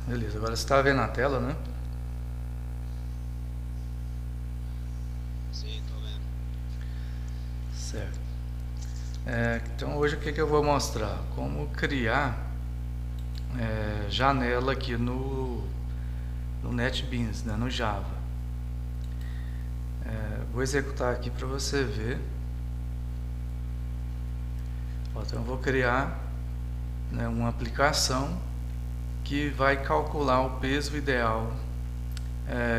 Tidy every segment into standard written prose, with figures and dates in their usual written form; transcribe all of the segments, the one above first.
Beleza, agora você está vendo a tela, né? Sim, tô vendo. Certo. Então hoje o que eu vou mostrar? Como criar janela aqui no NetBeans, né? No Java. Vou executar aqui para você ver. Então eu vou criar, né, uma aplicação que vai calcular o peso ideal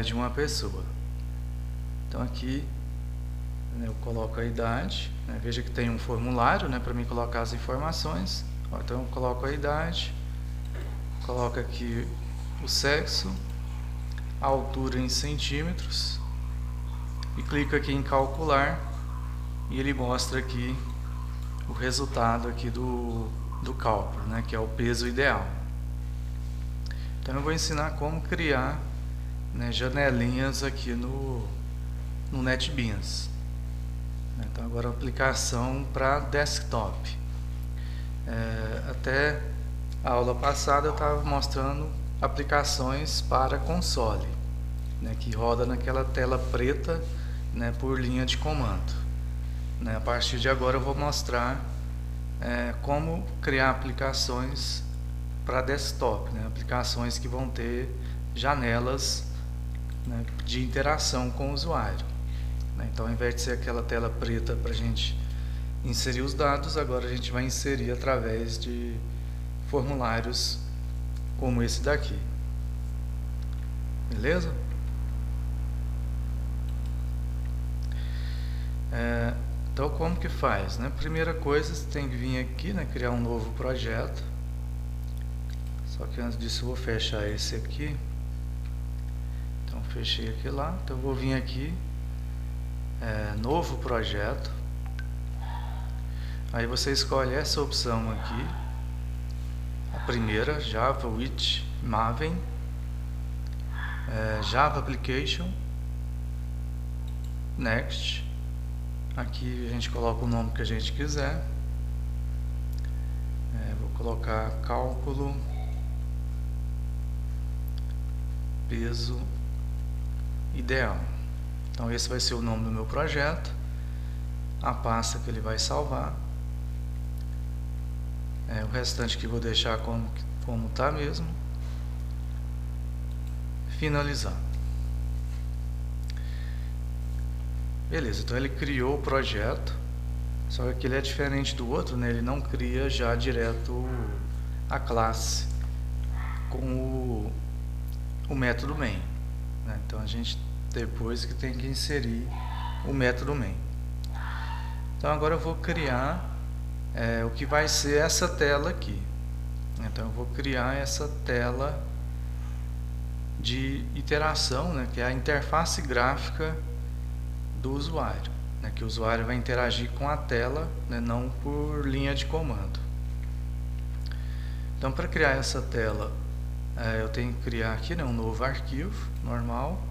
de uma pessoa. Então aqui, né, eu coloco a idade, né, veja que tem um formulário, né, para mim colocar as informações. Então eu coloco a idade, coloco aqui o sexo, a altura em centímetros e clico aqui em calcular e ele mostra aqui o resultado aqui do cálculo, né, que é o peso ideal. Então eu vou ensinar como criar, né, janelinhas aqui no NetBeans. Então agora a aplicação para desktop. Até a aula passada eu estava mostrando aplicações para console, né, que roda naquela tela preta, né, por linha de comando. Né, a partir de agora eu vou mostrar como criar aplicações para desktop, né, aplicações que vão ter janelas, né, de interação com o usuário. Então, ao invés de ser aquela tela preta para a gente inserir os dados, agora a gente vai inserir através de formulários como esse daqui. Beleza? Então, como que faz? Né? Primeira coisa, você tem que vir aqui, né, criar um novo projeto. Só que antes disso eu vou fechar esse aqui. Então, fechei aqui lá. Então, eu vou vir aqui, novo projeto. Aí você escolhe essa opção aqui, a primeira, Java with Maven, Java Application, Next. Aqui a gente coloca o nome que a gente quiser. Vou colocar cálculo, peso ideal. Então esse vai ser o nome do meu projeto, a pasta que ele vai salvar. O restante que eu vou deixar como está mesmo. Finalizar. Beleza, então ele criou o projeto, só que ele é diferente do outro, né? Ele não cria já direto a classe com o método main, né? Então a gente depois que tem que inserir o método main. Então agora eu vou criar o que vai ser essa tela aqui. Então eu vou criar essa tela de interação, né, que é a interface gráfica do usuário, né, que o usuário vai interagir com a tela, né, não por linha de comando. Então para criar essa tela eu tenho que criar aqui, né, um novo arquivo normal.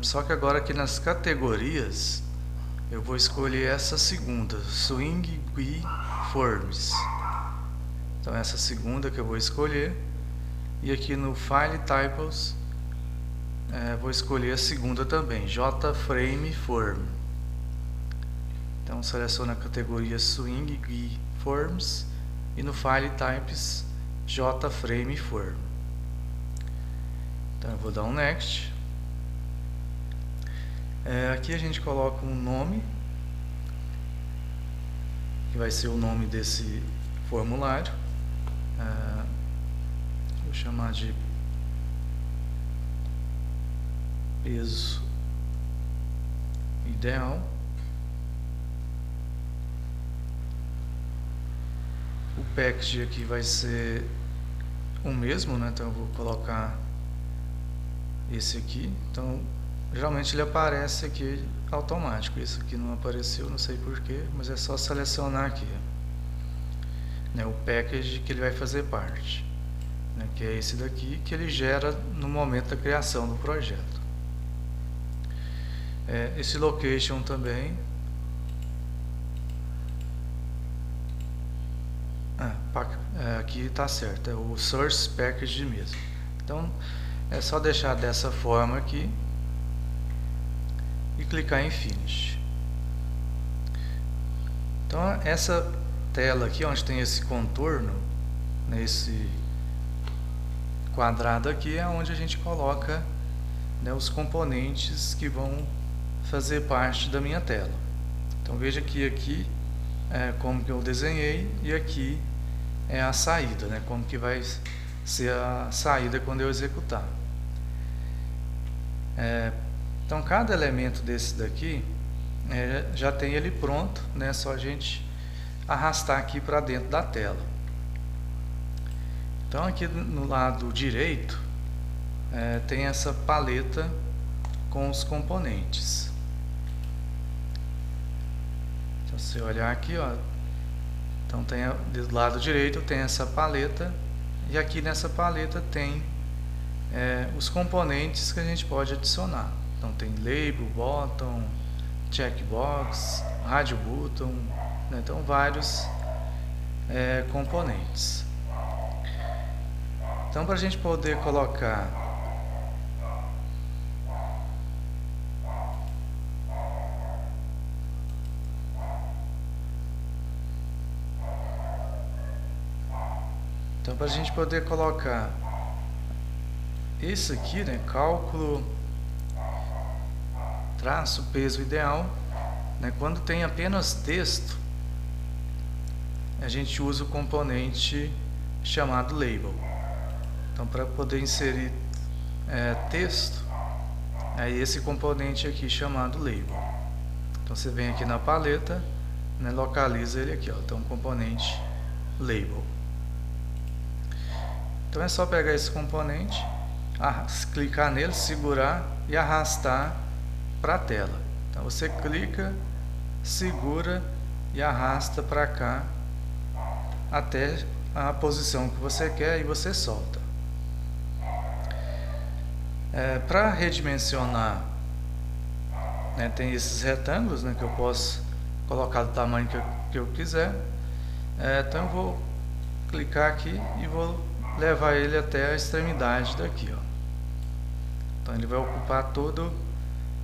Só que agora aqui nas categorias eu vou escolher essa segunda, Swing GUI Forms. Então essa segunda que eu vou escolher. E aqui no File Types vou escolher a segunda também, JFrame Form. Então seleciono a categoria Swing GUI Forms e no File Types JFrame Form. Então eu vou dar um Next. Aqui a gente coloca um nome, que vai ser o nome desse formulário. Vou chamar de peso ideal. O package aqui vai ser o mesmo, né? Então eu vou colocar esse aqui. Então geralmente ele aparece aqui automático. Esse aqui não apareceu, não sei porquê, mas é só selecionar aqui, né, o package que ele vai fazer parte, né, que é esse daqui, que ele gera no momento da criação do projeto. Esse location também aqui está certo, é o Source Package mesmo. Então é só deixar dessa forma aqui e clicar em Finish. Então essa tela aqui, onde tem esse contorno, nesse quadrado aqui, é onde a gente coloca, né, os componentes que vão fazer parte da minha tela. Então veja que aqui é como que eu desenhei e aqui é a saída, né, como que vai ser a saída quando eu executar. Então cada elemento desse daqui já tem ele pronto, né, só a gente arrastar aqui para dentro da tela. Então aqui no lado direito tem essa paleta com os componentes. Então, se você olhar aqui, ó, então tem do lado direito tem essa paleta e aqui nessa paleta tem os componentes que a gente pode adicionar. Então tem label, button, checkbox, radio button, né? Então vários componentes. Então para a gente poder colocar isso aqui, né, cálculo traço peso ideal, né, quando tem apenas texto, a gente usa o componente chamado label. Então para poder inserir texto, é esse componente aqui chamado label. Então você vem aqui na paleta, né, localiza ele aqui, ó, então componente label. Então é só pegar esse componente, clicar nele, segurar e arrastar para a tela. Então você clica, segura e arrasta para cá até a posição que você quer e você solta. Para redimensionar, né, tem esses retângulos, né, que eu posso colocar do tamanho que eu quiser. Então eu vou clicar aqui e vou levar ele até a extremidade daqui, ó. Então ele vai ocupar todo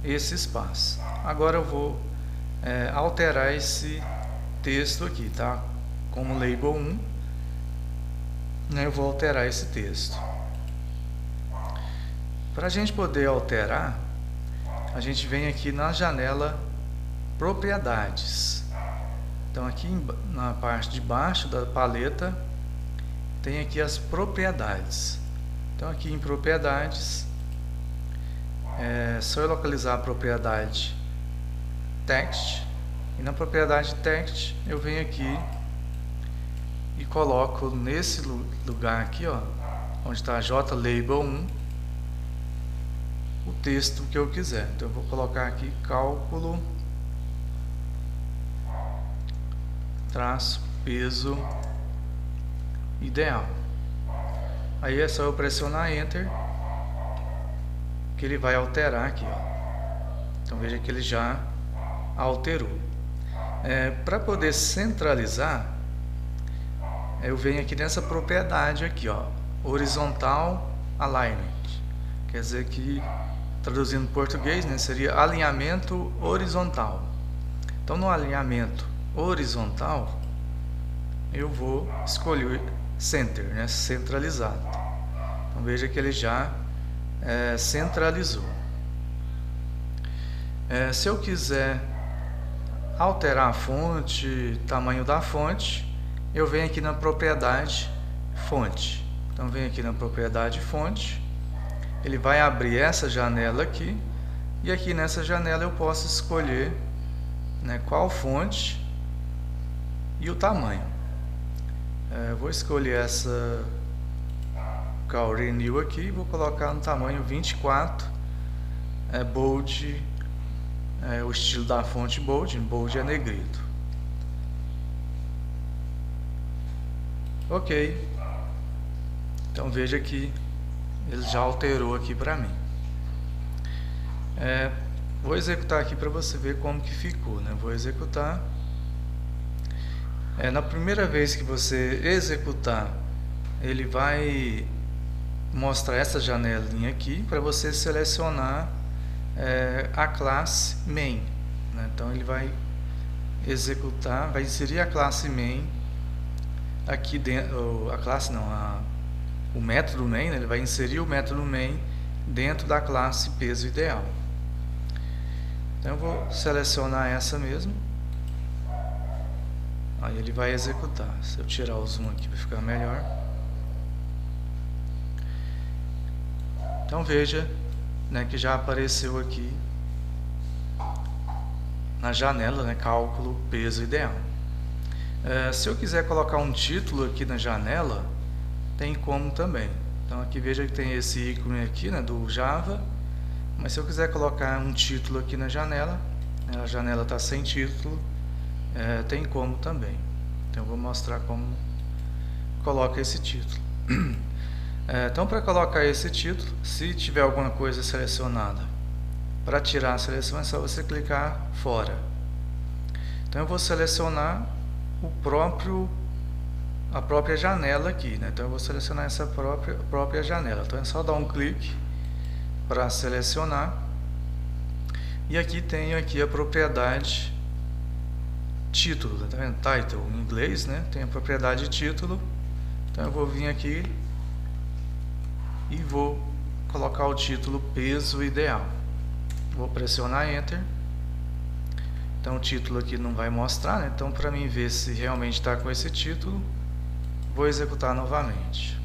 esse espaço. Agora eu vou alterar esse texto aqui, tá? Como label 1, né, eu vou alterar esse texto. Para a gente poder alterar, a gente vem aqui na janela Propriedades. Então aqui na parte de baixo da paleta tem aqui as propriedades. Então aqui em propriedades, só eu localizar a propriedade text, e na propriedade text eu venho aqui e coloco nesse lugar aqui, ó, onde está JLabel1, o texto que eu quiser. Então eu vou colocar aqui cálculo traço peso ideal. Aí é só eu pressionar Enter que ele vai alterar aqui, ó. Então veja que ele já alterou. Para poder centralizar, eu venho aqui nessa propriedade aqui, ó, Horizontal Alignment. Quer dizer que, traduzindo em português, né, seria alinhamento horizontal. Então no alinhamento horizontal eu vou escolher Center, né, centralizado. Então veja que ele já centralizou. Se eu quiser alterar a fonte, tamanho da fonte, eu venho aqui na propriedade fonte. Então venho aqui na propriedade fonte, ele vai abrir essa janela aqui, e aqui nessa janela eu posso escolher, né, qual fonte e o tamanho. Vou escolher essa Call Renew aqui, vou colocar no tamanho 24, bold, o estilo da fonte bold é negrito. Ok, então veja que ele já alterou aqui para mim. Vou executar aqui para você ver como que ficou, né? Vou executar Na primeira vez que você executar, ele vai mostrar essa janelinha aqui para você selecionar a classe main, né? Então ele vai executar, vai inserir a classe main aqui dentro, a classe não, o método main, né? Ele vai inserir o método main dentro da classe peso ideal. Então eu vou selecionar essa mesmo, aí ele vai executar. Se eu tirar o zoom aqui para ficar melhor, então veja, né, que já apareceu aqui na janela, né, cálculo peso ideal. Se eu quiser colocar um título aqui na janela, tem como também. Então aqui veja que tem esse ícone aqui, né, do Java, mas se eu quiser colocar um título aqui na janela, né, a janela está sem título, tem como também. Então eu vou mostrar como coloca esse título. Então para colocar esse título, se tiver alguma coisa selecionada, para tirar a seleção é só você clicar fora. Então eu vou selecionar a própria janela aqui, né? Então eu vou selecionar essa própria janela. Então é só dar um clique para selecionar. E aqui tenho aqui a propriedade título, tá vendo? Title em inglês, né? Tem a propriedade título. Então eu vou vir aqui e vou colocar o título peso ideal. Vou pressionar Enter. Então o título aqui não vai mostrar, né? Então para mim ver se realmente está com esse título, vou executar novamente.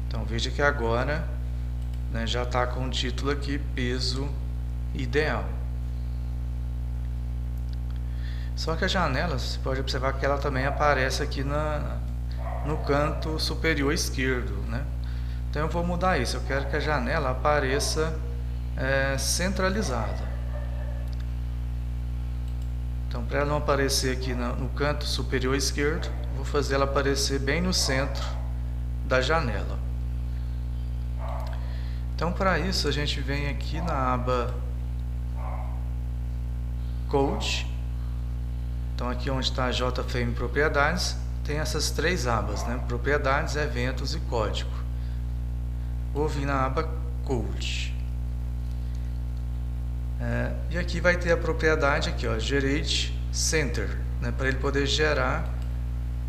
Então veja que agora, né, já está com o título aqui, peso ideal. Só que a janela, você pode observar que ela também aparece aqui no canto superior esquerdo, né? Então eu vou mudar isso, eu quero que a janela apareça centralizada. Então para ela não aparecer aqui no canto superior esquerdo, vou fazer ela aparecer bem no centro da janela. Então para isso a gente vem aqui na aba Code. Então aqui onde está a JFrame Propriedades, tem essas três abas, né? Propriedades, Eventos e Código. Vou vir na aba Code. E aqui vai ter a propriedade aqui, ó, Generate Center, né? Para ele poder gerar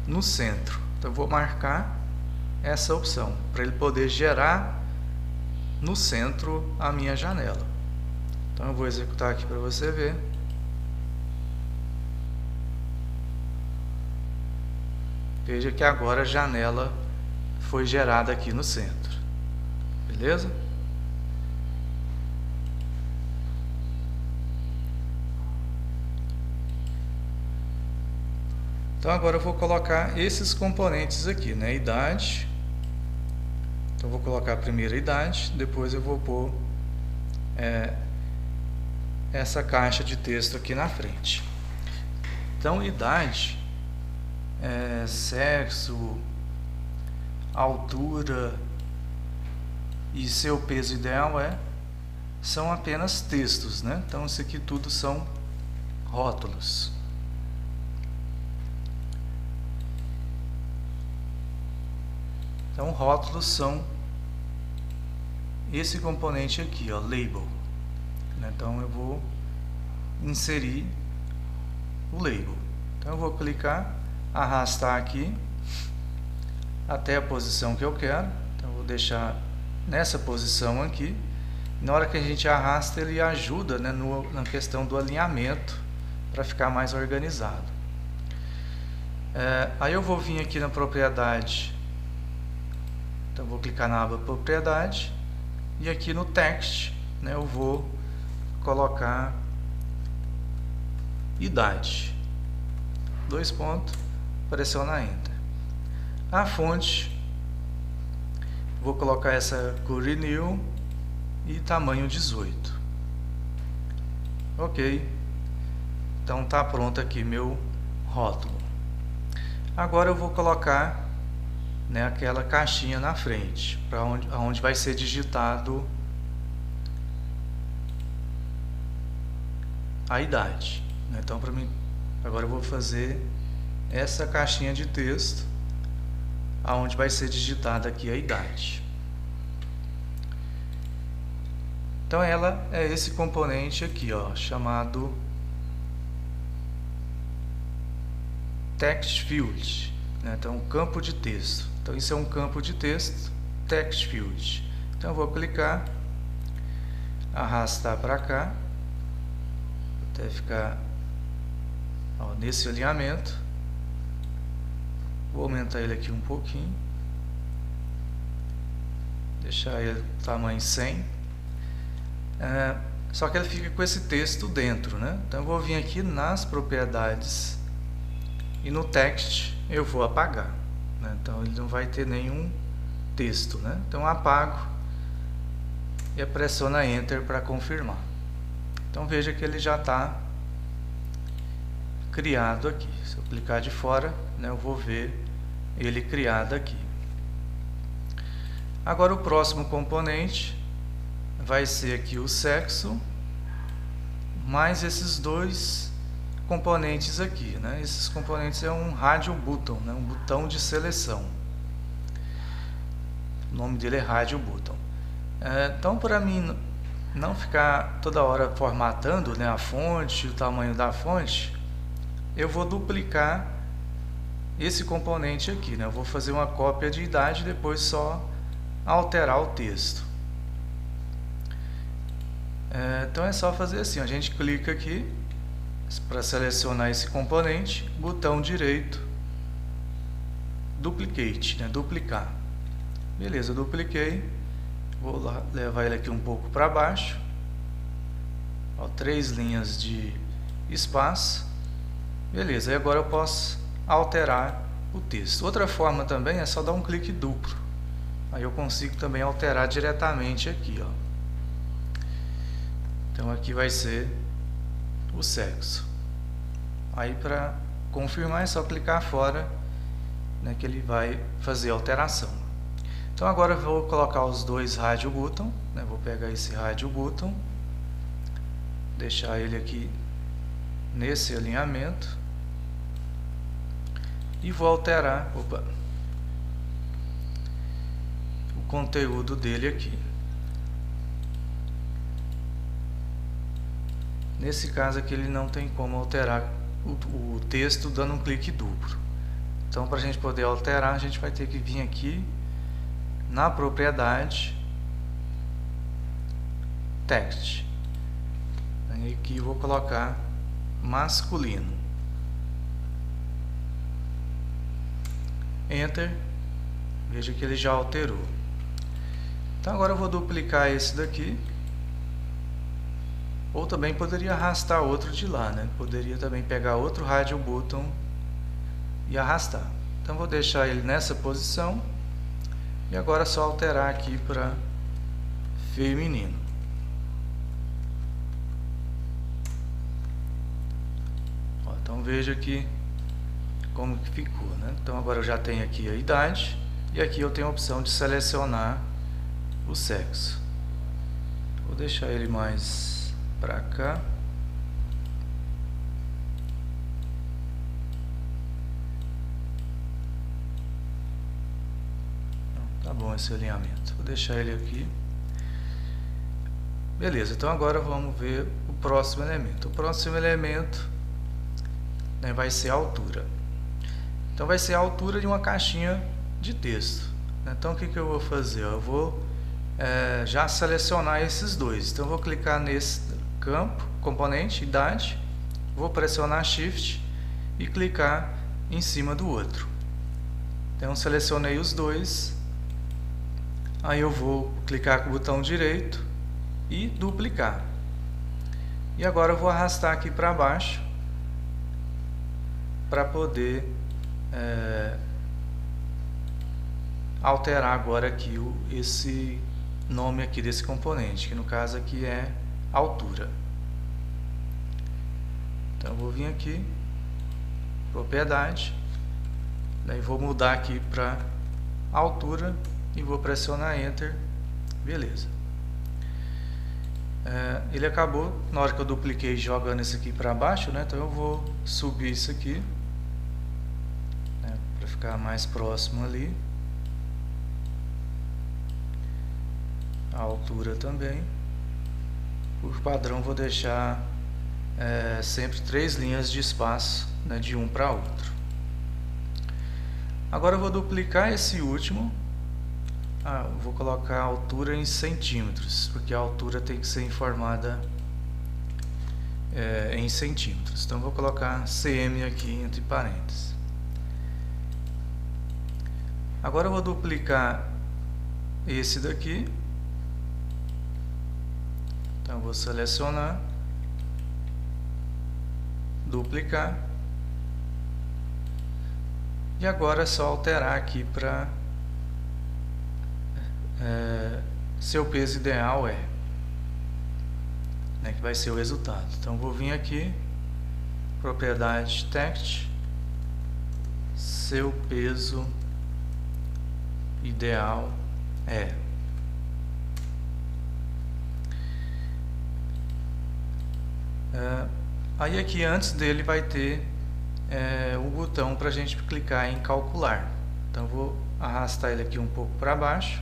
no centro. Então eu vou marcar essa opção, para ele poder gerar no centro a minha janela. Então eu vou executar aqui para você ver. Veja que agora a janela foi gerada aqui no centro. Beleza? Então agora eu vou colocar esses componentes aqui, né? Idade. Então eu vou colocar a primeira idade, depois eu vou pôr essa caixa de texto aqui na frente. Então idade, sexo, altura e seu peso ideal são apenas textos, né? Então isso aqui tudo são rótulos. Então rótulos são esse componente aqui, ó, label. Então eu vou inserir o label. Então eu vou clicar, arrastar aqui até a posição que eu quero. Então eu vou deixar nessa posição aqui. Na hora que a gente arrasta, ele ajuda, né, na questão do alinhamento para ficar mais organizado. Aí eu vou vir aqui na propriedade. Então eu vou clicar na aba propriedade e aqui no text, né, eu vou colocar idade. 2 pontos, pressionar Enter. A fonte, vou colocar essa cor New e tamanho 18. Ok. Então tá pronto aqui meu rótulo. Agora eu vou colocar, né, aquela caixinha na frente, para onde vai ser digitado a idade. Então, para mim, agora eu vou fazer essa caixinha de texto, aonde vai ser digitada aqui a idade. Então, ela é esse componente aqui, ó, chamado text field, então campo de texto. Então, isso é um campo de texto, text field. Então, eu vou clicar, arrastar para cá, até ficar nesse alinhamento. Vou aumentar ele aqui um pouquinho, deixar ele tamanho 100. Só que ele fica com esse texto dentro, né? Então eu vou vir aqui nas propriedades e no text eu vou apagar, né? Então ele não vai ter nenhum texto, né? Então eu apago e pressiono Enter para confirmar. Então veja que ele já está criado aqui. Se eu clicar de fora, né, eu vou ver ele criado aqui. Agora o próximo componente vai ser aqui o sexo, mais esses dois componentes aqui, né? Esses componentes é um radio button, né? Um botão de seleção. O nome dele é radio button. Então, para mim não ficar toda hora formatando, né, a fonte, o tamanho da fonte, eu vou duplicar esse componente aqui, né? Eu vou fazer uma cópia de idade e depois só alterar o texto. Então é só fazer assim, a gente clica aqui para selecionar esse componente, botão direito, duplicate, né? Duplicar. Beleza, eu dupliquei, vou lá, levar ele aqui um pouco para baixo, 3 linhas de espaço. Beleza, e agora eu posso alterar o texto. Outra forma também é só dar um clique duplo. Aí eu consigo também alterar diretamente aqui, ó. Então aqui vai ser o sexo. Aí para confirmar é só clicar fora, né, que ele vai fazer a alteração. Então agora eu vou colocar os dois radio button, né, vou pegar esse radio button, deixar ele aqui nesse alinhamento e vou alterar o conteúdo dele aqui. Nesse caso aqui ele não tem como alterar o texto dando um clique duplo. Então, para a gente poder alterar, a gente vai ter que vir aqui na propriedade text. E aqui eu vou colocar masculino. Enter. Veja que ele já alterou. Então agora eu vou duplicar esse daqui. Ou também poderia arrastar outro de lá, né? Poderia também pegar outro radio button e arrastar. Então vou deixar ele nessa posição. E agora é só alterar aqui para feminino. Então veja aqui como que ficou, né? Então agora eu já tenho aqui a idade e aqui eu tenho a opção de selecionar o sexo. Vou deixar ele mais para cá. Tá bom esse alinhamento. Vou deixar ele aqui. Beleza, então agora vamos ver o próximo elemento. O próximo elemento, né, vai ser a altura. Então vai ser a altura de uma caixinha de texto. Então o que eu vou fazer? Eu vou já selecionar esses dois. Então eu vou clicar nesse campo, componente, idade, vou pressionar Shift e clicar em cima do outro. Então selecionei os dois, aí eu vou clicar com o botão direito e duplicar. E agora eu vou arrastar aqui para baixo para poder alterar agora aqui esse nome aqui desse componente, que no caso aqui é altura. Então eu vou vir aqui, propriedade, daí vou mudar aqui para altura e vou pressionar Enter. Beleza. ele acabou, na hora que eu dupliquei, jogando isso aqui para baixo, né? Então eu vou subir isso aqui, né, para ficar mais próximo ali. A altura também. Por padrão vou deixar sempre 3 linhas de espaço, né, de um para outro. Agora eu vou duplicar esse último. Vou colocar a altura em centímetros, porque a altura tem que ser informada em centímetros. Então vou colocar cm aqui entre parênteses. Agora eu vou duplicar esse daqui. Então eu vou selecionar, duplicar, e agora é só alterar aqui para seu peso ideal né, que vai ser o resultado. Então vou vir aqui, propriedade text, seu peso ideal aí aqui antes dele vai ter o botão para a gente clicar em calcular. Então eu vou arrastar ele aqui um pouco para baixo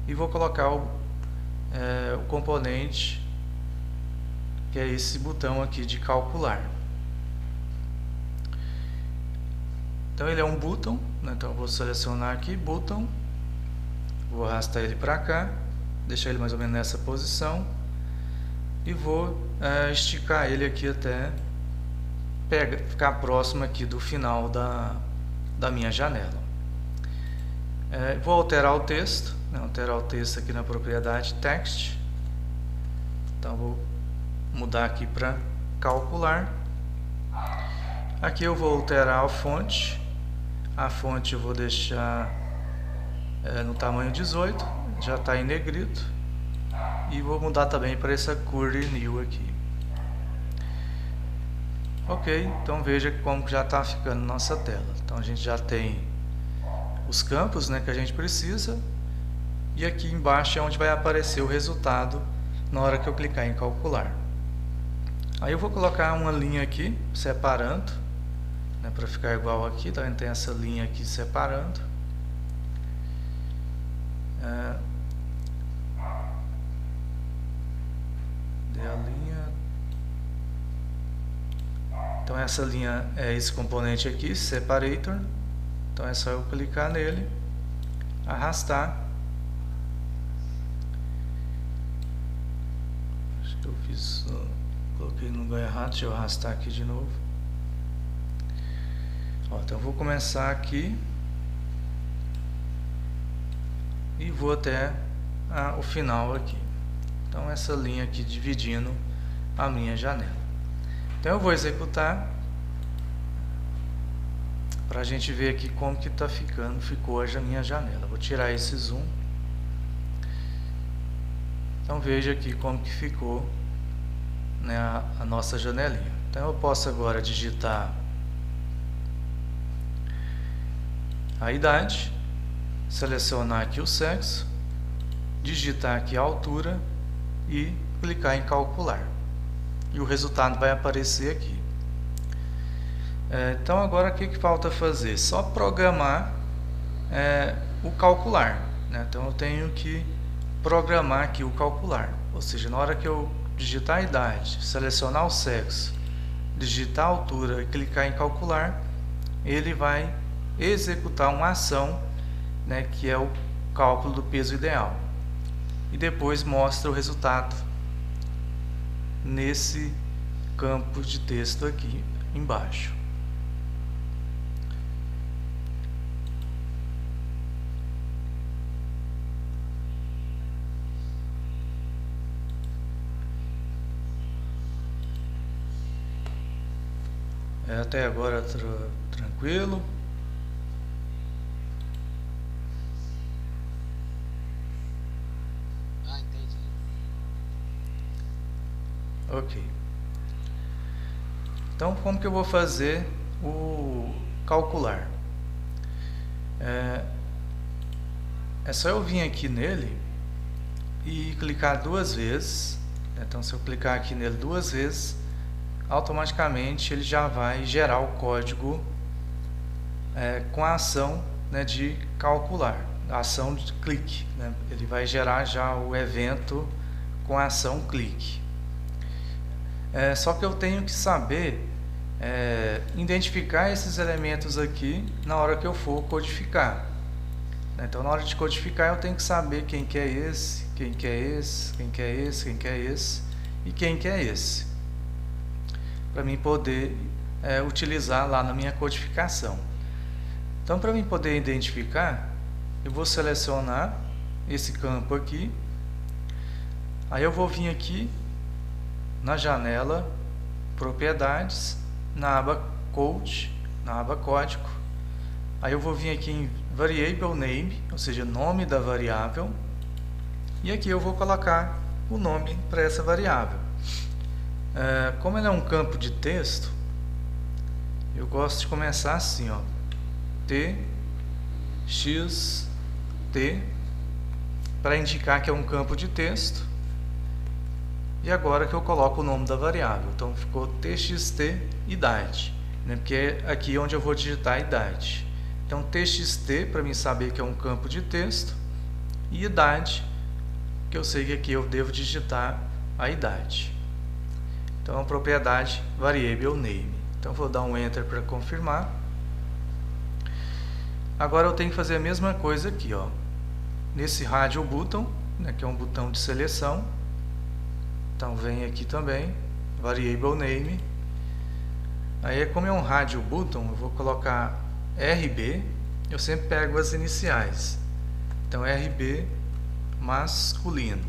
e vou colocar o componente, que é esse botão aqui de calcular. Então ele é um botão, né? Então eu vou selecionar aqui botão, vou arrastar ele para cá, deixar ele mais ou menos nessa posição e vou esticar ele aqui até ficar próximo aqui do final da minha janela. Vou alterar o texto, né? Alterar o texto aqui na propriedade text. Então vou mudar aqui para calcular. Aqui eu vou alterar a fonte. A fonte eu vou deixar no tamanho 18, já está em negrito. E vou mudar também para essa cor new aqui. Ok, então veja como já está ficando nossa tela. Então a gente já tem os campos, né, que a gente precisa, e aqui embaixo é onde vai aparecer o resultado na hora que eu clicar em calcular. Aí eu vou colocar uma linha aqui separando, né, para ficar igual aqui. Então a gente tem essa linha aqui separando. A linha. Então essa linha é esse componente aqui, separator. Então é só eu clicar nele, arrastar. Acho que eu coloquei no lugar errado, deixa eu arrastar aqui de novo. Então eu vou começar aqui e vou até o final aqui. Então essa linha aqui dividindo a minha janela. Então eu vou executar para a gente ver aqui como que ficou a minha janela. Vou tirar esse zoom. Então veja aqui como que ficou, né, a nossa janelinha. Então eu posso agora digitar a idade, selecionar aqui o sexo, digitar aqui a altura e clicar em calcular. E o resultado vai aparecer aqui. Então agora o que falta fazer? Só programar o calcular, né? Então eu tenho que programar aqui o calcular. Ou seja, na hora que eu digitar a idade, selecionar o sexo, digitar a altura e clicar em calcular, ele vai executar uma ação, né, que é o cálculo do peso ideal. E depois mostra o resultado nesse campo de texto aqui embaixo. Até agora tranquilo. Entendi. Ok. Então, como que eu vou fazer o calcular? É só eu vir aqui nele e clicar duas vezes. Então, se eu clicar aqui nele duas vezes, automaticamente ele já vai gerar o código com a ação, né, de calcular, a ação de clique, né? Ele vai gerar já o evento com a ação clique. Só que eu tenho que saber identificar esses elementos aqui na hora que eu for codificar. Então, na hora de codificar, eu tenho que saber quem que é esse, quem que é esse, quem que é esse, quem que é esse e quem que é esse, para mim poder utilizar lá na minha codificação. Então, para mim poder identificar, eu vou selecionar esse campo aqui, aí eu vou vir aqui na janela Propriedades, na aba Code, na aba Código, aí eu vou vir aqui em Variable Name, ou seja, nome da variável, e aqui eu vou colocar o nome para essa variável. Como ele é um campo de texto, eu gosto de começar assim, ó, txt, para indicar que é um campo de texto, e agora que eu coloco o nome da variável. Então ficou txt idade, né, porque é aqui onde eu vou digitar a idade. Então txt para mim saber que é um campo de texto, e idade, que eu sei que aqui eu devo digitar a idade. Então a propriedade variable name. Então vou dar um enter para confirmar. Agora eu tenho que fazer a mesma coisa aqui, ó, nesse radio button, né, que é um botão de seleção. Então vem aqui também variable name. Aí, como é um radio button, eu vou colocar RB. Eu sempre pego as iniciais. Então RB masculino,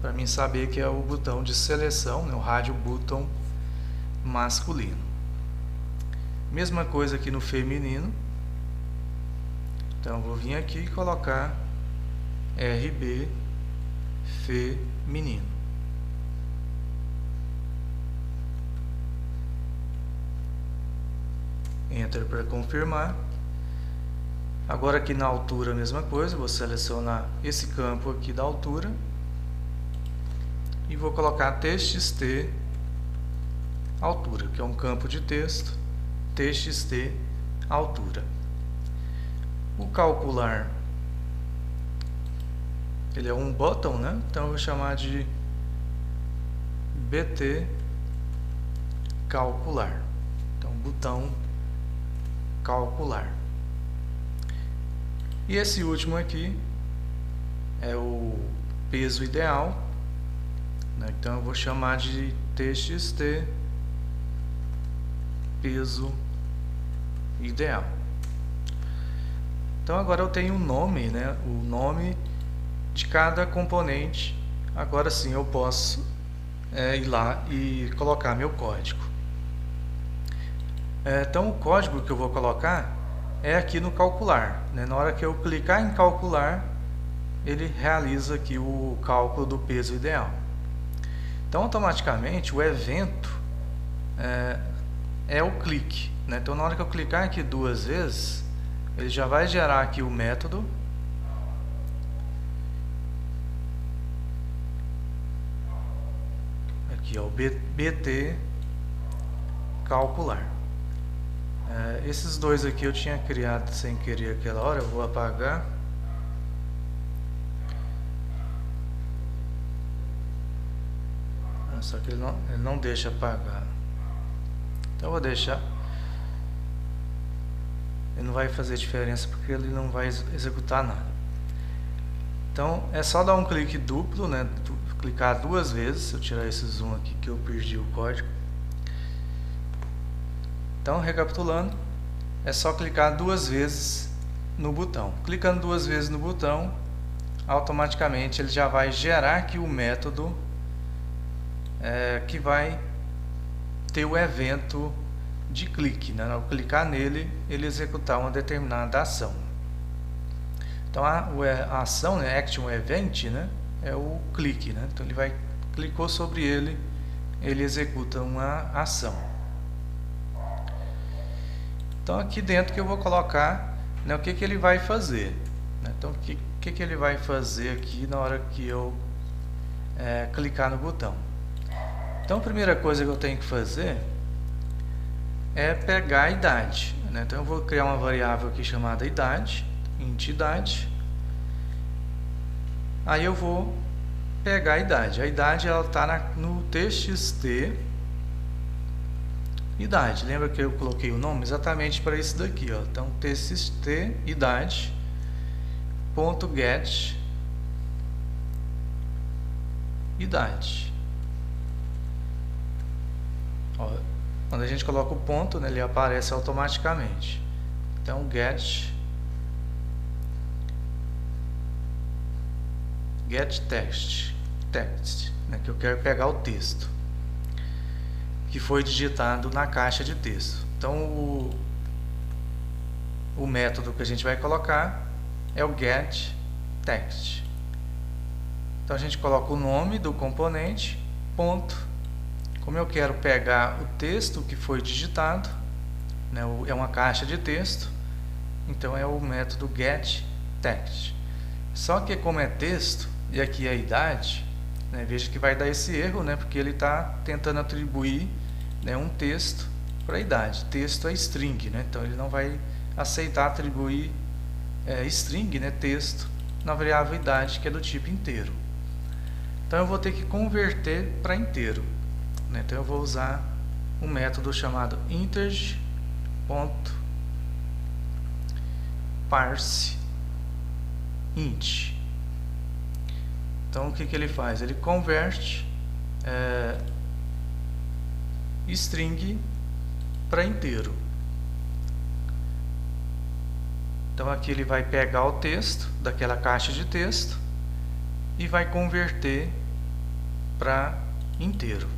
para mim saber que é o botão de seleção, né, o radio button masculino. Mesma coisa aqui no feminino. Então vou vir aqui e colocar RB feminino. Enter para confirmar. Agora aqui na altura a mesma coisa, vou selecionar esse campo aqui da altura e vou colocar txt altura, que é um campo de texto, txt altura. O calcular, ele é um botão, né? Então eu vou chamar de bt calcular. Então botão calcular. E esse último aqui é o peso ideal, né? Então eu vou chamar de txt peso ideal. Então agora eu tenho um nome, né? O nome de cada componente. Agora sim eu posso ir lá e colocar meu código. Então o código que eu vou colocar é aqui no calcular, né? Na hora que eu clicar em calcular, ele realiza aqui o cálculo do peso ideal. Então automaticamente o evento é o clique, né? Então na hora que eu clicar aqui duas vezes, ele já vai gerar aqui o método. Aqui ó, o bt calcular. Esses dois aqui eu tinha criado sem querer aquela hora, eu vou apagar. Só que ele não deixa apagar. Então eu vou deixar. Ele não vai fazer diferença porque ele não vai executar nada. Então é só dar um clique duplo, né? Clicar duas vezes. Se eu tirar esse zoom aqui que eu perdi o código. Então, recapitulando, é só clicar duas vezes no botão. Clicando duas vezes no botão, automaticamente ele já vai gerar aqui o método que vai ter o evento de clique, né? Ao clicar nele, ele executar uma determinada ação. Então a ação, né, action event, né, é o clique, né? Então ele clicou sobre ele, ele executa uma ação. Então aqui dentro que eu vou colocar, né, o que ele vai fazer, né? Então que ele vai fazer aqui na hora que eu clicar no botão. Então a primeira coisa que eu tenho que fazer é pegar a idade, né? Então eu vou criar uma variável aqui chamada idade, int idade. Aí eu vou pegar a idade. A idade ela está no txt idade. Lembra que eu coloquei o nome exatamente para isso daqui, ó. Então txt idade ponto get idade. Ó, quando a gente coloca o ponto, né, ele aparece automaticamente. Então get text, né, que eu quero pegar o texto que foi digitado na caixa de texto. Então o método que a gente vai colocar é o get text. Então a gente coloca o nome do componente, ponto. Como eu quero pegar o texto que foi digitado, né, é uma caixa de texto, então é o método get text. Só que como é texto e aqui é a idade, né, veja que vai dar esse erro, né, porque ele está tentando atribuir, né, um texto para a idade. Texto é string, né, então ele não vai aceitar atribuir string, né, texto, na variável idade, que é do tipo inteiro. Então eu vou ter que converter para inteiro, né? Então eu vou usar um método chamado integer.parseInt. Então o que ele faz? Ele converte string para inteiro. Então aqui ele vai pegar o texto daquela caixa de texto e vai converter para inteiro.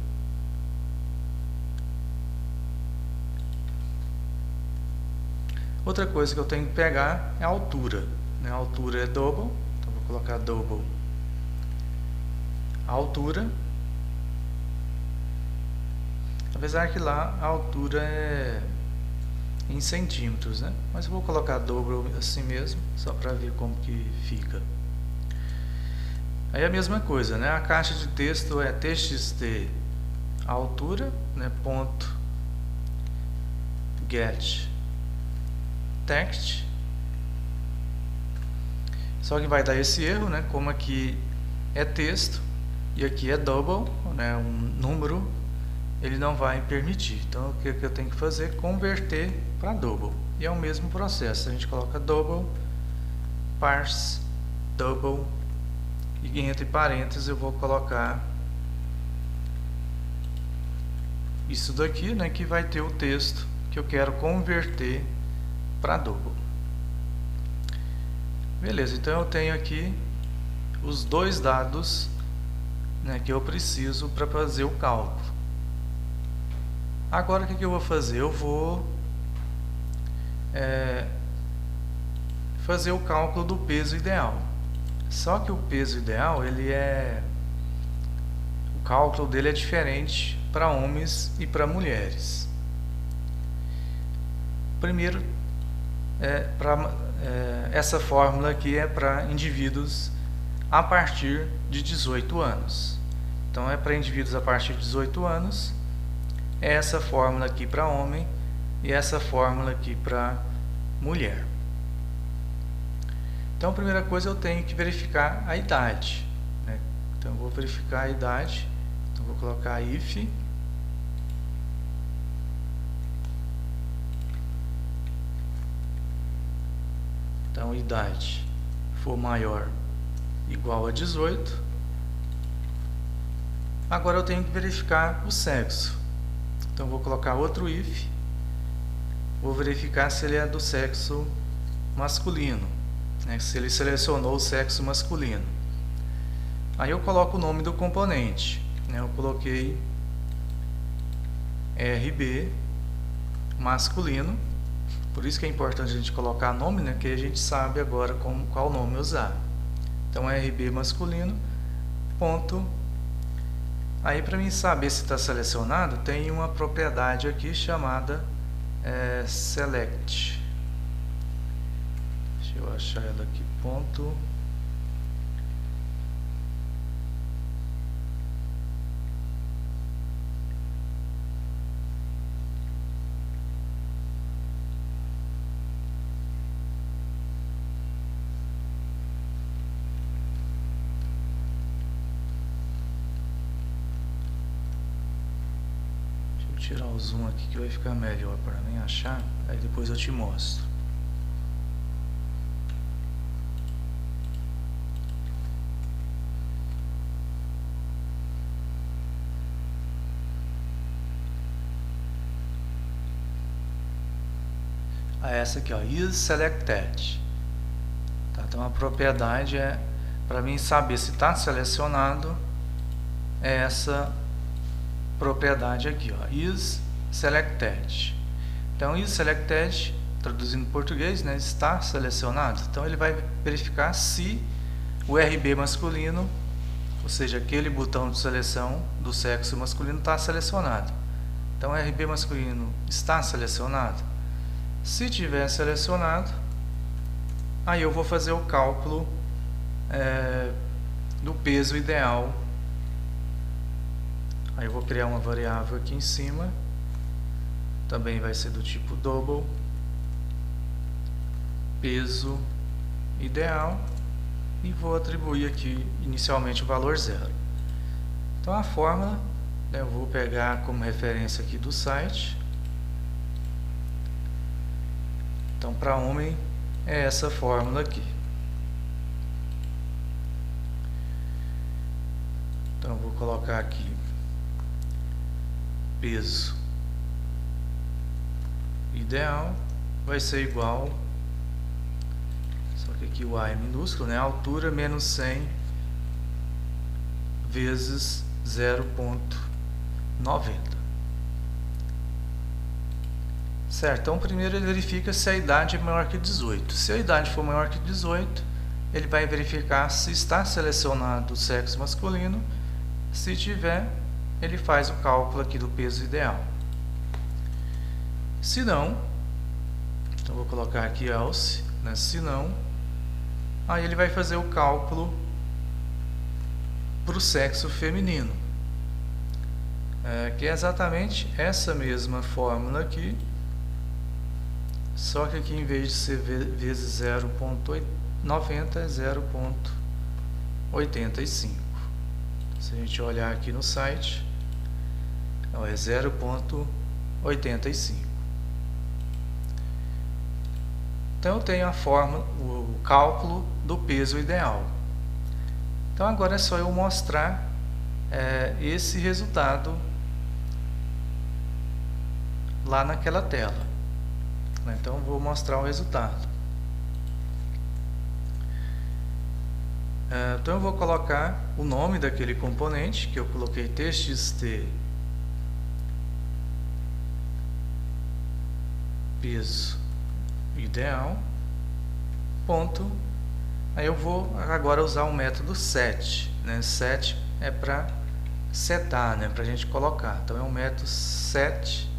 Outra coisa que eu tenho que pegar é a altura, né? A altura é double, então vou colocar double a altura. Apesar que lá a altura é em centímetros, né? Mas eu vou colocar double assim mesmo, só para ver como que fica. Aí a mesma coisa, né? A caixa de texto é txt altura, né? Ponto get text. Só que vai dar esse erro, né? Como aqui é texto e aqui é double, né? Um número, ele não vai permitir. Então o que eu tenho que fazer? Converter para double. E é o mesmo processo. A gente coloca double, parse double, e entre parênteses eu vou colocar isso daqui, né, que vai ter o texto que eu quero converter para double. Beleza, então eu tenho aqui os dois dados, né, que eu preciso para fazer o cálculo. Agora o que eu vou fazer? Eu vou fazer o cálculo do peso ideal. Só que o peso ideal, o cálculo dele é diferente para homens e para mulheres. Primeiro, essa fórmula aqui é para indivíduos a partir de 18 anos. Então é para indivíduos a partir de 18 anos, é essa fórmula aqui para homem e essa fórmula aqui para mulher. Então a primeira coisa eu tenho que verificar a idade, né? Então eu vou verificar a idade, então vou colocar if então idade for maior igual a 18. Agora eu tenho que verificar o sexo, então vou colocar outro if, vou verificar se ele é do sexo masculino, né, se ele selecionou o sexo masculino. Aí eu coloco o nome do componente, né, eu coloquei RB masculino, por isso que é importante a gente colocar nome, né, que a gente sabe agora qual nome usar. Então RB masculino, ponto. Aí para mim saber se está selecionado, tem uma propriedade aqui chamada select. Deixa eu achar ela aqui, ponto tirar o zoom aqui que vai ficar melhor para mim achar, aí depois eu te mostro. Essa aqui, ó, is selected. Tá, então a propriedade é para mim saber se está selecionado, é essa propriedade aqui, ó, is selected. Então is selected, traduzindo em português, né, está selecionado. Então ele vai verificar se o RB masculino, ou seja, aquele botão de seleção do sexo masculino, está selecionado. Então o RB masculino está selecionado. Se tiver selecionado, aí eu vou fazer o cálculo do peso ideal. Aí eu vou criar uma variável aqui em cima, também vai ser do tipo double, peso ideal, e vou atribuir aqui inicialmente o valor 0. Então a fórmula, né, eu vou pegar como referência aqui do site. Então para homem é essa fórmula aqui. Então eu vou colocar aqui peso ideal vai ser igual, só que aqui o A é minúsculo, né? Altura menos 100 vezes 0,90. Certo, então primeiro ele verifica se a idade é maior que 18. Se a idade for maior que 18, ele vai verificar se está selecionado o sexo masculino. Se tiver, ele faz o cálculo aqui do peso ideal. Se não, então vou colocar aqui else, né? Se não, aí ele vai fazer o cálculo para o sexo feminino, que é exatamente essa mesma fórmula aqui, só que aqui em vez de ser vezes 0,90 é 0,85. Se a gente olhar aqui no site, então é 0,85. Então eu tenho a fórmula, o cálculo do peso ideal. Então agora é só eu mostrar esse resultado lá naquela tela. Então vou mostrar o resultado. Então eu vou colocar o nome daquele componente que eu coloquei txt peso ideal, ponto. Aí eu vou agora usar o método set, né? Set é para setar, né? Para a gente colocar. Então é o método set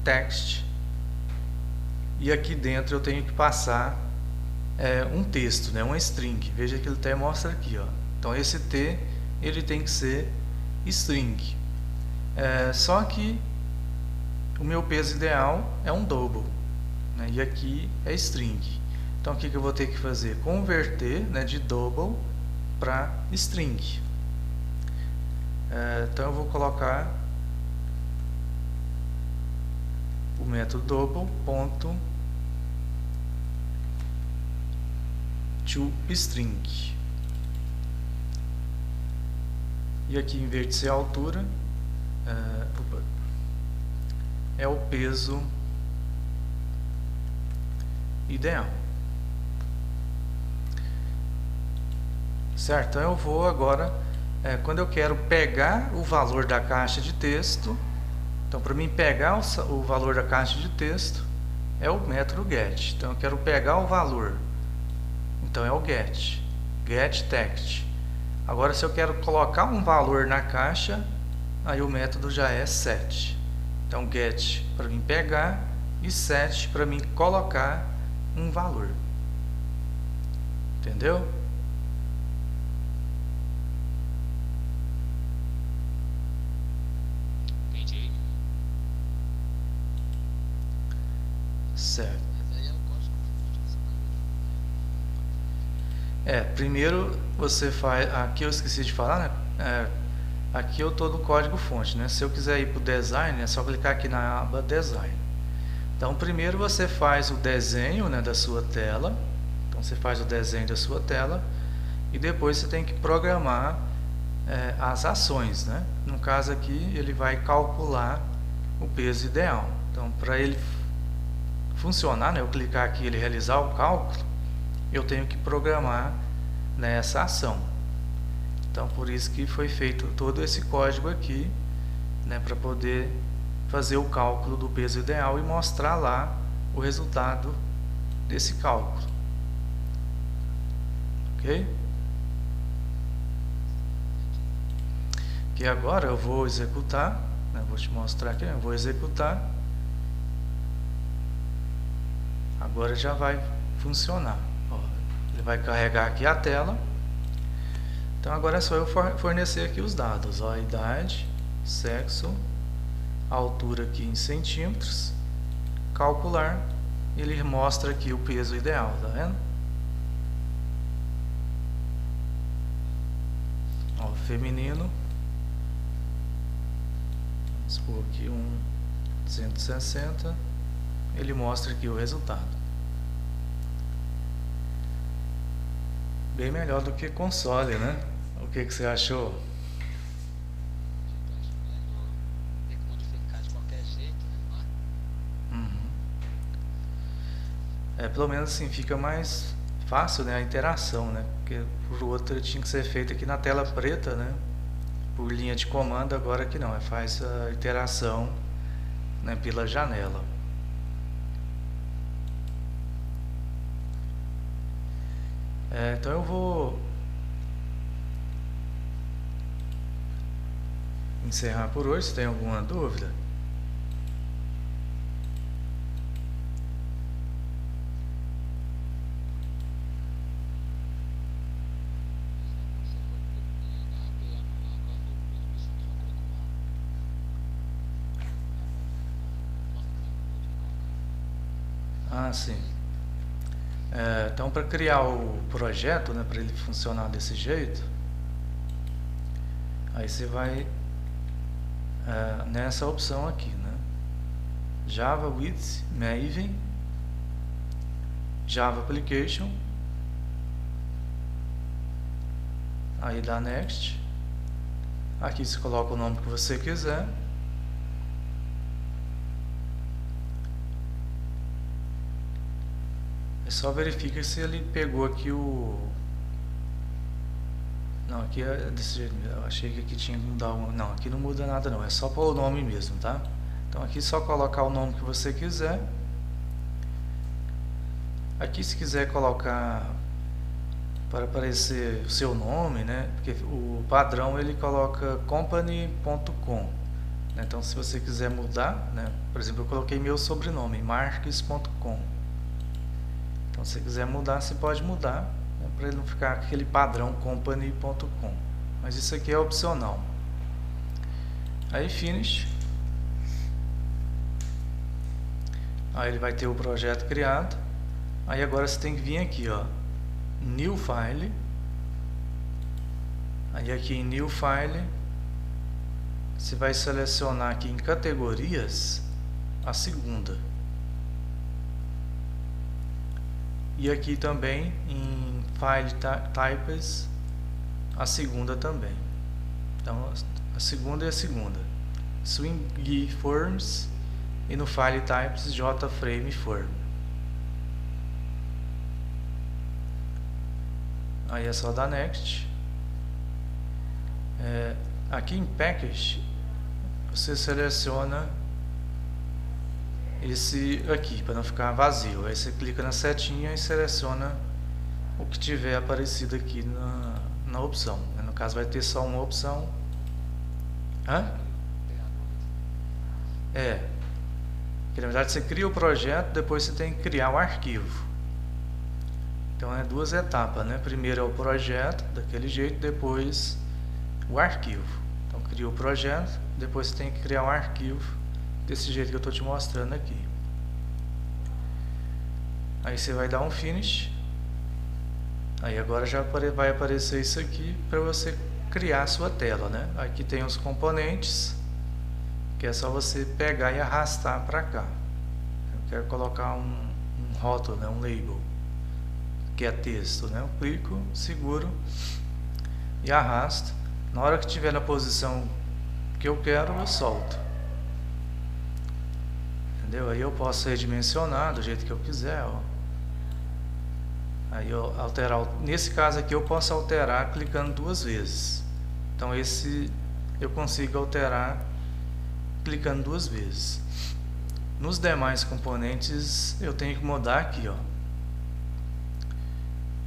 text, e aqui dentro eu tenho que passar um texto, né? Uma string. Veja que ele até mostra aqui, ó. Então esse T ele tem que ser string. Só que o meu peso ideal é um double, né? E aqui é string. Então o que eu vou ter que fazer? Converter, né, de double para string. Então eu vou colocar o método double ponto to string. E aqui em vez de ser a altura, é o peso ideal. Certo? Então eu vou agora, quando eu quero pegar o valor da caixa de texto, então para mim pegar o valor da caixa de texto é o método get. Então eu quero pegar o valor, então é o get text. Agora se eu quero colocar um valor na caixa, aí o método já é set. Então get para mim pegar e set para mim colocar um valor. Entendeu? Entendi. Certo. Primeiro você faz, aqui eu esqueci de falar, né? Aqui eu estou no código fonte, né? Se eu quiser ir para o design, é só clicar aqui na aba design. Então primeiro você faz o desenho, né, da sua tela. Então você faz o desenho da sua tela e depois você tem que programar as ações, né? No caso aqui ele vai calcular o peso ideal. Então para ele funcionar, né, eu clicar aqui e ele realizar o cálculo, eu tenho que programar, né, essa ação. Então por isso que foi feito todo esse código aqui, né, para poder fazer o cálculo do peso ideal e mostrar lá o resultado desse cálculo. Ok? Que agora eu vou executar, né, vou te mostrar aqui, eu vou executar. Agora já vai funcionar. Ó, ele vai carregar aqui a tela. Então agora é só eu fornecer aqui os dados, ó, a idade, sexo, a altura aqui em centímetros, calcular, ele mostra aqui o peso ideal, tá vendo? Ó, feminino, vamos pôr aqui 160, ele mostra aqui o resultado. Bem melhor do que console, né? O que você achou? Tem que modificar de qualquer jeito, né? Pelo menos assim fica mais fácil, né, a interação, né? Porque por outro tinha que ser feito aqui na tela preta, né? Por linha de comando, agora que não, faz a interação, né, pela janela. Então eu vou encerrar por hoje. Se tem alguma dúvida? Ah, sim. Então, para criar o projeto, né, para ele funcionar desse jeito, aí você vai nessa opção aqui, né? Java with Maven, Java Application, aí dá Next, aqui você coloca o nome que você quiser. Só verifica se ele pegou aqui o... Não, aqui é desse jeito. Eu achei que aqui tinha que mudar um... Não, aqui não muda nada não, é só pôr o nome mesmo, tá? Então aqui é só colocar o nome que você quiser. Aqui se quiser colocar para aparecer o seu nome, né? Porque o padrão ele coloca company.com, né? Então se você quiser mudar, né? Por exemplo, eu coloquei meu sobrenome, marques.com. Então se você quiser mudar, você pode mudar, né, para ele não ficar aquele padrão company.com. Mas isso aqui é opcional. Aí finish. Aí ele vai ter o projeto criado. Aí agora você tem que vir aqui, ó, New File. Aí aqui em New File você vai selecionar aqui em categorias a segunda. E aqui também em File Types a segunda também. Então a segunda é a segunda. Swing Forms e no File Types JFrame Form. Aí é só dar Next. Aqui em Package você seleciona esse aqui para não ficar vazio. Aí você clica na setinha e seleciona o que tiver aparecido aqui na opção. No caso vai ter só uma opção. Porque na verdade você cria o projeto, depois você tem que criar o arquivo. Então é duas etapas, né? Primeiro é o projeto, daquele jeito, depois o arquivo. Então cria o projeto, depois você tem que criar um arquivo desse jeito que eu estou te mostrando aqui. Aí você vai dar um finish. Aí agora já vai aparecer isso aqui para você criar a sua tela, né? Aqui tem os componentes, que é só você pegar e arrastar para cá. Eu quero colocar um rótulo, né? Um label, que é texto, né? Eu clico, seguro e arrasto. Na hora que estiver na posição que eu quero, eu solto. Entendeu? Aí eu posso redimensionar do jeito que eu quiser, ó. Aí eu alterar, nesse caso aqui eu posso alterar clicando 2 vezes. Então esse eu consigo alterar clicando 2 vezes. Nos demais componentes eu tenho que mudar aqui, ó,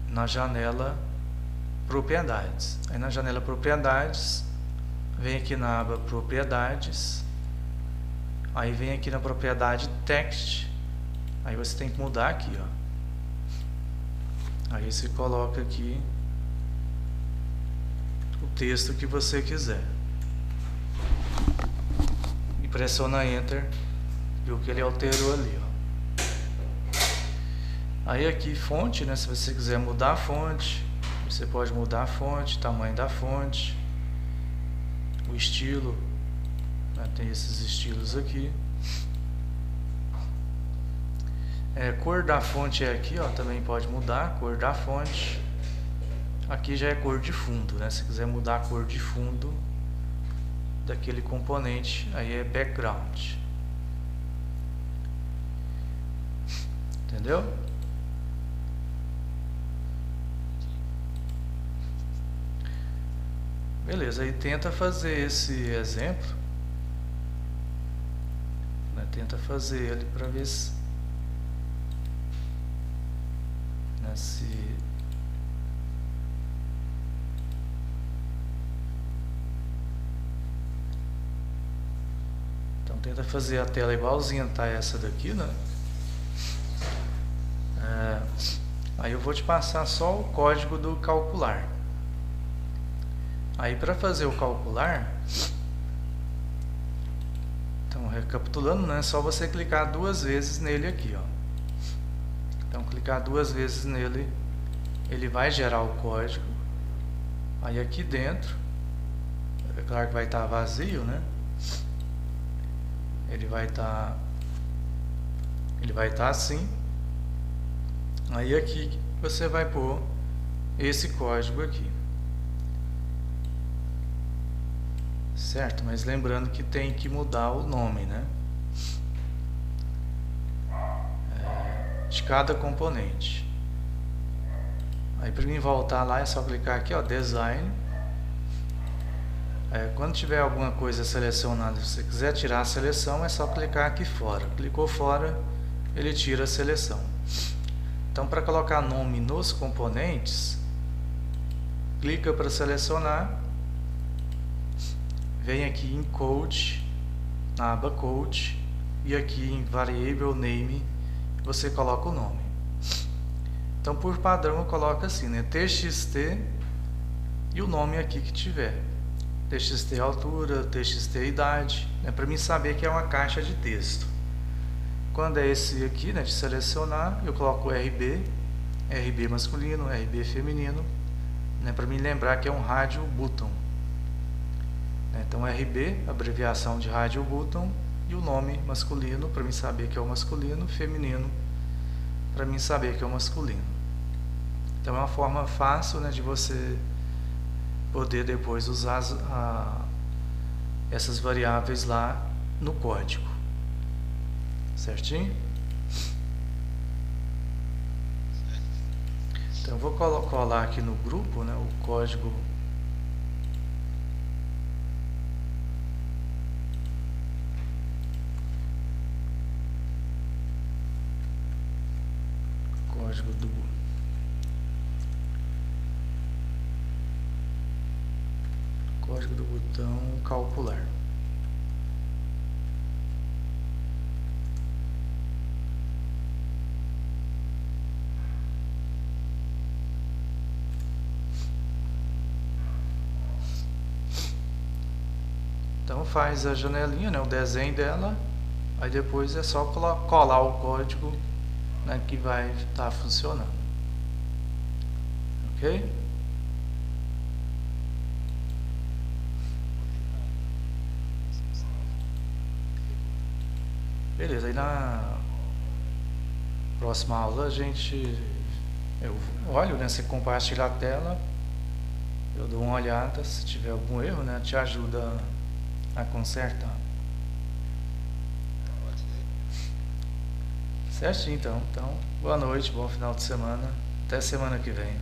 na janela propriedades. Aí na janela propriedades, vem aqui na aba propriedades, aí vem aqui na propriedade text, aí você tem que mudar aqui, ó. Aí você coloca aqui o texto que você quiser e pressiona Enter, viu que ele alterou ali, ó. Aí aqui fonte, né? Se você quiser mudar a fonte, você pode mudar a fonte, tamanho da fonte, o estilo, né? Tem esses estilos aqui. Cor da fonte é aqui, ó, também pode mudar a cor da fonte. Aqui já é cor de fundo, né? Se quiser mudar a cor de fundo daquele componente, aí é background. Entendeu? Beleza, aí tenta fazer esse exemplo, né? Tenta fazer ele para ver se então tenta fazer a tela igualzinha tá essa daqui, né? Aí eu vou te passar só o código do calcular. Aí para fazer o calcular, então recapitulando, né? É só você clicar 2 vezes nele aqui, ó. Então clicar 2 vezes nele, ele vai gerar o código. Aí aqui dentro, é claro que vai estar vazio, né? Ele vai estar assim. Aí aqui você vai pôr esse código aqui, certo? Mas lembrando que tem que mudar o nome, né? De cada componente. Aí para mim voltar lá é só clicar aqui, ó, Design. Quando tiver alguma coisa selecionada, se você quiser tirar a seleção, é só clicar aqui fora. Clicou fora, ele tira a seleção. Então para colocar nome nos componentes, clica para selecionar, vem aqui em Code, na aba Code, e aqui em Variable Name você coloca o nome. Então por padrão eu coloco assim, né? TXT e o nome aqui que tiver. TXT altura, TXT idade, né? Para mim saber que é uma caixa de texto. Quando é esse aqui, né, de selecionar, eu coloco RB, RB masculino, RB feminino, né, para mim lembrar que é um radio button. Então RB, abreviação de radio button, e o nome masculino, para mim saber que é o masculino, feminino, para mim saber que é o masculino. Então é uma forma fácil, né, de você poder depois usar essas variáveis lá no código. Certinho? Então eu vou colar aqui no grupo, né, o código do botão calcular. Então faz a janelinha, né, o desenho dela, aí depois é só colar o código, né, que vai estar funcionando. Ok? Beleza, aí na próxima aula eu olho, né? Você compartilha a tela, eu dou uma olhada, se tiver algum erro, né? Te ajuda a consertar. Pode ser. Certinho, então. Então, boa noite, bom final de semana. Até semana que vem.